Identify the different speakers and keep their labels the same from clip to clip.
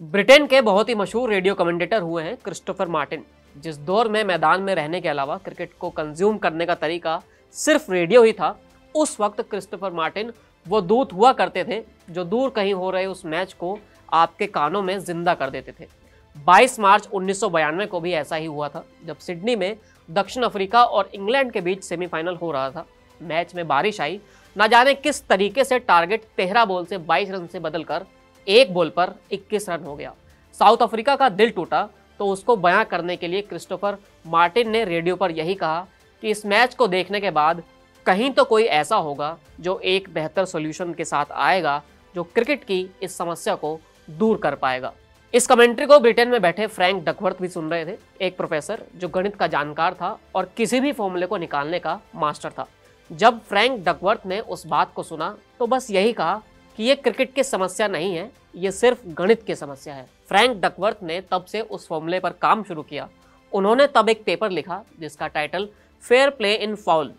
Speaker 1: Britain के बहुत ही मशहूर रेडियो कमेंटेटर हुए हैं क्रिस्टोफर मार्टिन। जिस दौर में मैदान में रहने के अलावा क्रिकेट को कंज्यूम करने का तरीका सिर्फ रेडियो ही था, उस वक्त क्रिस्टोफर मार्टिन वो दूत हुआ करते थे जो दूर कहीं हो रहे उस मैच को आपके कानों में जिंदा कर देते थे। 22 मार्च 1992 को भी ऐसा ही हुआ था, जब सिडनी में दक्षिण अफ्रीका और इंग्लैंड के बीच सेमीफाइनल हो रहा था। मैच में बारिश आई, न जाने किस तरीके से टारगेट 13 बॉल से 22 रन से बदलकर एक बॉल पर 21 रन हो गया। साउथ अफ्रीका का दिल टूटा, तो उसको बयां करने के लिए क्रिस्टोफर मार्टिन ने रेडियो पर यही कहा कि इस मैच को देखने के बाद कहीं तो कोई ऐसा होगा जो एक बेहतर सॉल्यूशन के साथ आएगा, जो क्रिकेट की इस समस्या को दूर कर पाएगा। इस कमेंट्री को ब्रिटेन में बैठे फ्रैंक डकवर्थ भी सुन रहे थे, एक प्रोफेसर जो गणित का जानकार था और किसी भी फॉर्मूले को निकालने का मास्टर था। जब फ्रैंक डकवर्थ ने उस बात को सुना तो बस यही कहा कि ये क्रिकेट की समस्या नहीं है, ये सिर्फ गणित की समस्या है। फ्रैंक डकवर्थ ने तब से उस फॉर्मूले पर काम शुरू किया। उन्होंने तब एक पेपर लिखा जिसका title fair play in foul.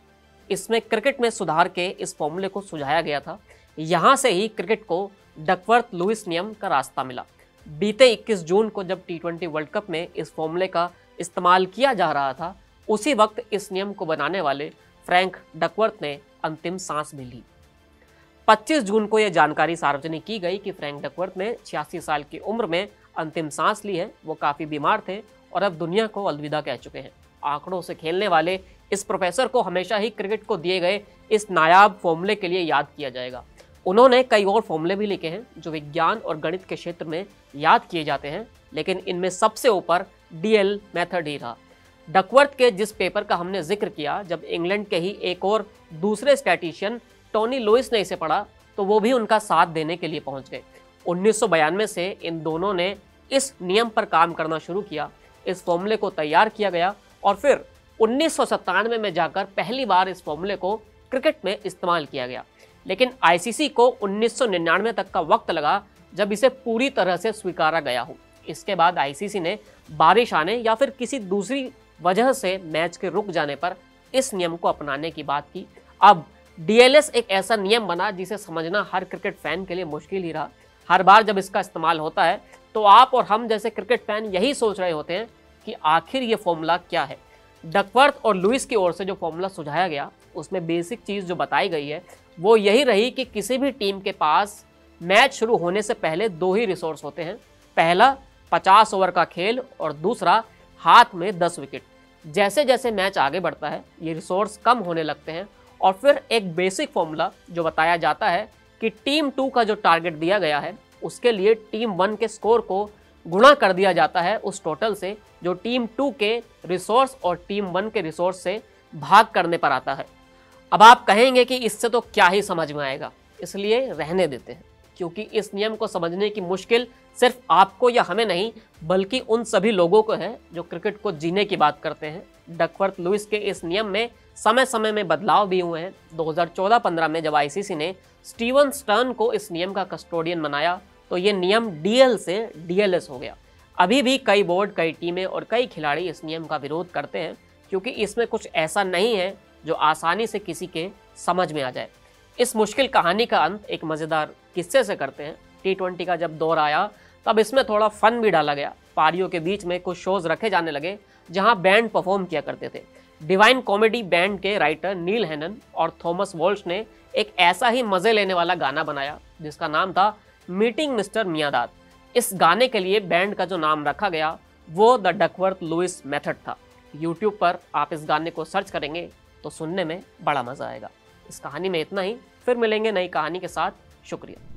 Speaker 1: इसमें क्रिकेट में सुधार के इस फॉर्मूले को सुझाया गया था। यहाँ से ही क्रिकेट को डकवर्थ लुईस नियम का रास्ता मिला। बीते 21 जून को जब T20 वर्ल्ड कप में इस फॉर्मूले का इस्तेमाल किया जा रहा था, उसी वक्त इस नियम को बनाने वाले फ्रैंक डकवर्थ ने अंतिम सांस भी ली। 25 जून को यह जानकारी सार्वजनिक की गई कि फ्रैंक डकवर्थ ने 86 साल की उम्र में अंतिम सांस ली है। वो काफ़ी बीमार थे और अब दुनिया को अलविदा कह चुके हैं। आंकड़ों से खेलने वाले इस प्रोफेसर को हमेशा ही क्रिकेट को दिए गए इस नायाब फॉर्मूले के लिए याद किया जाएगा। उन्होंने कई और फॉर्मूले भी लिखे हैं जो विज्ञान और गणित के क्षेत्र में याद किए जाते हैं, लेकिन इनमें सबसे ऊपर DL मेथड ही रहा। डकवर्थ के जिस पेपर का हमने जिक्र किया, जब इंग्लैंड के ही एक और दूसरे स्टैटिशियन टोनी लुईस ने इसे पढ़ा तो वो भी उनका साथ देने के लिए पहुंच गए। 1992 से इन दोनों ने इस नियम पर काम करना शुरू किया। इस फॉर्मूले को तैयार किया गया और फिर 1997 में जाकर पहली बार इस फॉर्मूले को क्रिकेट में इस्तेमाल किया गया। लेकिन ICC को 1999 तक का वक्त लगा जब इसे पूरी तरह से स्वीकारा गया हो। इसके बाद ICC ने बारिश आने या फिर किसी दूसरी वजह से मैच के रुक जाने पर इस नियम को अपनाने की बात की। अब DLS एक ऐसा नियम बना जिसे समझना हर क्रिकेट फैन के लिए मुश्किल ही रहा। हर बार जब इसका इस्तेमाल होता है तो आप और हम जैसे क्रिकेट फैन यही सोच रहे होते हैं कि आखिर ये फॉर्मूला क्या है। डकवर्थ और लुईस की ओर से जो फॉर्मूला सुझाया गया, उसमें बेसिक चीज़ जो बताई गई है वो यही रही कि किसी भी टीम के पास मैच शुरू होने से पहले दो ही रिसोर्स होते हैं। पहला 50 ओवर का खेल और दूसरा हाथ में 10 विकेट। जैसे जैसे मैच आगे बढ़ता है ये रिसोर्स कम होने लगते हैं और फिर एक बेसिक फॉर्मूला जो बताया जाता है कि टीम 2 का जो टारगेट दिया गया है उसके लिए टीम 1 के स्कोर को गुणा कर दिया जाता है उस टोटल से जो टीम 2 के रिसोर्स और टीम 1 के रिसोर्स से भाग करने पर आता है। अब आप कहेंगे कि इससे तो क्या ही समझ में आएगा, इसलिए रहने देते हैं, क्योंकि इस नियम को समझने की मुश्किल सिर्फ आपको या हमें नहीं बल्कि उन सभी लोगों को है जो क्रिकेट को जीने की बात करते हैं। डकवर्थ लुईस के इस नियम में समय समय में बदलाव भी हुए हैं। 2014-15 में जब ICC ने स्टीवन स्टर्न को इस नियम का कस्टोडियन बनाया तो ये नियम DL से DLS हो गया। अभी भी कई बोर्ड, कई टीमें और कई खिलाड़ी इस नियम का विरोध करते हैं, क्योंकि इसमें कुछ ऐसा नहीं है जो आसानी से किसी के समझ में आ जाए। इस मुश्किल कहानी का अंत एक मज़ेदार किस्से से करते हैं। T20 का जब दौर आया तब इसमें थोड़ा फन भी डाला गया। पारियों के बीच में कुछ शोज रखे जाने लगे जहां बैंड परफॉर्म किया करते थे। डिवाइन कॉमेडी बैंड के राइटर नील हैनन और थॉमस वॉल्श ने एक ऐसा ही मजे लेने वाला गाना बनाया जिसका नाम था मीटिंग मिस्टर मियादाद। इस गाने के लिए बैंड का जो नाम रखा गया वो द डकवर्थ लुईस मेथड था। यूट्यूब पर आप इस गाने को सर्च करेंगे तो सुनने में बड़ा मजा आएगा। इस कहानी में इतना ही, फिर मिलेंगे नई कहानी के साथ। शुक्रिया।